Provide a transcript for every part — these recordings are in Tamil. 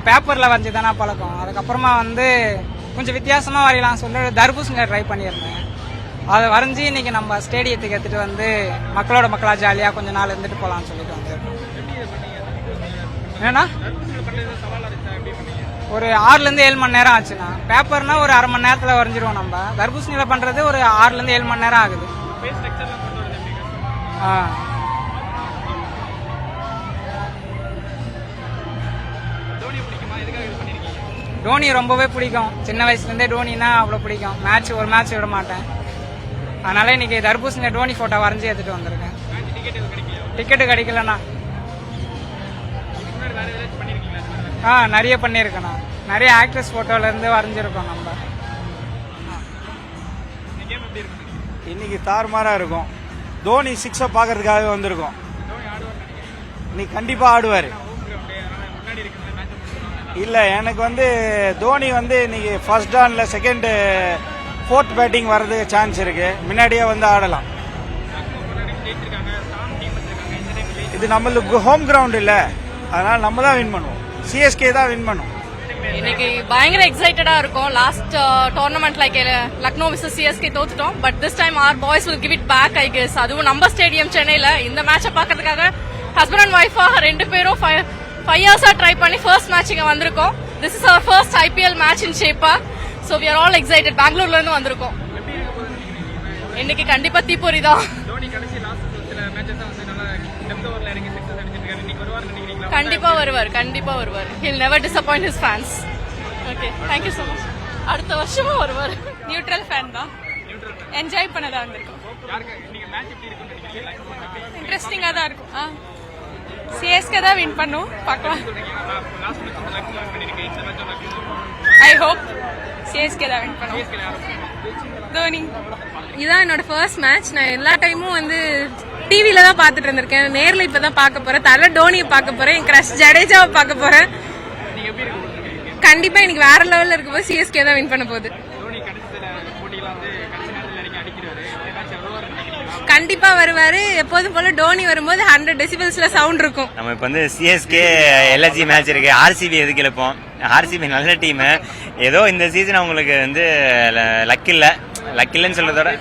பேப்பரில் வரைஞ்சி தானே பழக்கம். அதுக்கப்புறமா வந்து கொஞ்சம் வித்தியாசமாக வரையலாம் சொல்லி தர்பூசணியில் ட்ரை பண்ணியிருந்தேன். அதை வரைஞ்சி இன்னைக்கு நம்ம ஸ்டேடியத்துக்கு எடுத்துகிட்டு வந்து மக்களோட மக்களாக ஜாலியாக கொஞ்சம் நாள் இருந்துட்டு போகலான்னு சொல்லிட்டு வந்து ஏன்னா ஒரு 6-7 மணி நேரம் ஆச்சுண்ணா. பேப்பர்னா ஒரு அரை மணி நேரத்தில் வரைஞ்சிருவோம். நம்ம தர்பூசணியில் பண்ணுறது ஒரு 6-7 மணி நேரம் ஆகுது. டோனி ரொம்பவே பிடிக்கும். சின்ன வயசுலேருந்தே டோனினா அவ்வளோ பிடிக்கும். ஒரு மேட்ச் விட மாட்டேன். அதனால இன்னைக்கு தர்பூசணியில் டோனி ஃபோட்டோ வரைஞ்சி எடுத்துகிட்டு வந்திருக்கேன். டிக்கெட்டு கிடைக்கலண்ணா. நிறைய பண்ணியிருக்கேண்ணா. நிறைய ஆக்ட்ரஸ் ஃபோட்டோலேருந்து வரைஞ்சிருக்கோம் நம்ம. இன்னைக்கு தாறுமாறாக இருக்கும். தோனி 6 பார்க்கறதுக்காகவே வந்திருக்கோம். இன்னைக்கு கண்டிப்பாக ஆடுவார். இல்லை, எனக்கு வந்து தோனி வந்து இன்னைக்கு ஃபர்ஸ்ட் ஆனில் செகண்ட் ஃபோர்த் பேட்டிங் வர்றதுக்கு சான்ஸ் இருக்கு. முன்னாடியே வந்து ஆடலாம். இது நம்மளுக்கு ஹோம் கிரவுண்ட் இல்லை, அதனால நம்ம தான் வின் பண்ணுவோம். சிஎஸ்கே தான் வின் பண்ணும். இன்னைக்கு பயங்கர எக்ஸைட்டடா இருக்கும். Last tournament like Lucknow versus CSK தோத்துட்டோம். But this time our boys will give it back I guess. அதுவும் நம்ம ஸ்டேடியம் சென்னையில இந்த மேட்சை பார்க்கறதுக்காக ஹஸ்பண்ட் அண்ட் ஒய்ஃபா 2 பேரும் 5 இயர்ஸா ட்ரை பண்ணி ஃபர்ஸ்ட் மேட்ச் இங்க வந்திருக்கோம். This is our first IPL match in ஷேப்பா. So we are all excited. பெங்களூர்ல இருந்து வந்திருக்கோம். இன்னைக்கு கண்டிப்பா தீப்பொறி தான். கண்டிப்பா வருவார். He'll never disappoint his fans. Okay, thank you so much. அடுத்த வருஷமும் வருவார். நியூட்ரல் ஃபேன் தான். என்ஜாய் பண்ணதா வந்திருக்கோம். இன்ட்ரெஸ்டிங்கா தான் இருக்கும். சிஎஸ்கே தான் வின் பண்ணும். பார்க்கலாம். ஐ ஹோப் சிஎஸ்கே தான் வின் பண்ணும். தோனி இதான் என்னோட ஃபர்ஸ்ட் மேட்ச். நான் எல்லா டைமும் வந்து டிவில தான் பாத்துட்டு இருந்திருக்கேன். நேர்ல இப்பதான் பார்க்க போறேன். தலை டோனியை பார்க்க போறேன். என் கிரஷ் ஜடேஜாவை பார்க்க போறேன். கண்டிப்பா எனக்கு வேற லெவல்ல இருக்க போது சிஎஸ்கே தான் வின் பண்ண போகுது. கண்டிப்பா வருவாரு. எப்போதும் போல டோனி வரும்போது 100 டெசிபிள்ஸ்ல சவுண்ட் இருக்கும். நம்ம இப்ப வந்து சிஎஸ்கே எல்எஸ்ஜி மேட்ச் இருக்கு. ஆர்சிபி எதுக்கு இழப்போம்? ஆர்சிபி நல்ல டீம். ஏதோ இந்த சீசன் அவங்களுக்கு வந்து லக் இல்லைன்னு சொல்றதோட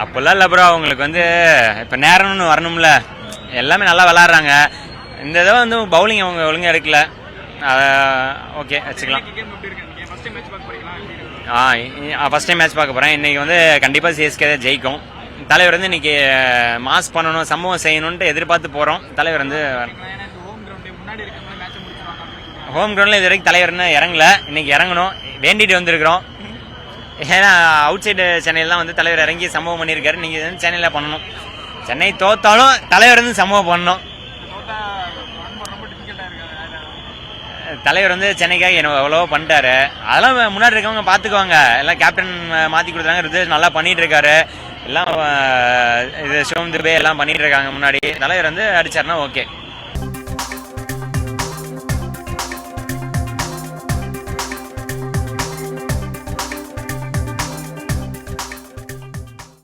அப்பெல்லாம் இல்லை ப்ரோ. அவங்களுக்கு வந்து இப்போ நேரம்னு வரணும்ல. எல்லாமே நல்லா விளாட்றாங்க. இந்த தடவை வந்து பவுலிங் அவங்க ஒழுங்காக எடுக்கல. ஓகே வச்சுக்கலாம். ஃபர்ஸ்ட் டைம் மேட்ச் பார்க்க போகிறேன். இன்றைக்கி வந்து கண்டிப்பாக சிஎஸ்கே தான் ஜெயிக்கும். தலைவர் வந்து இன்றைக்கி மாஸ் பண்ணணும், சம்பவம் செய்யணுன்ட்டு எதிர்பார்த்து போகிறோம். தலைவர் வந்து ஹோம் கிரவுண்டில் இது வரைக்கும் தலைவர்னு இறங்கல. இன்றைக்கி இறங்கணும் வேண்டிட்டு வந்திருக்கிறோம். ஏன்னா அவுட் சைடு சென்னையில் தான் வந்து தலைவர் இறங்கி சம்பவம் பண்ணியிருக்காரு. நீங்கள் வந்து சென்னையில் பண்ணணும். சென்னை தோத்தாலும் தலைவர் வந்து சம்பவம் பண்ணணும். தலைவர் வந்து சென்னைக்காக எவ்வளவோ பண்ணிட்டாரு. அதெல்லாம் முன்னாடி இருக்கவங்க பார்த்துக்குவாங்க. எல்லாம் கேப்டன் மாற்றி கொடுத்தாங்க. ரிதேஷ் நல்லா பண்ணிட்டு இருக்காரு. எல்லாம் இது ஷோம் துபே எல்லாம் பண்ணிட்டு இருக்காங்க. முன்னாடி தலைவர் வந்து அடிச்சாருன்னா ஓகே.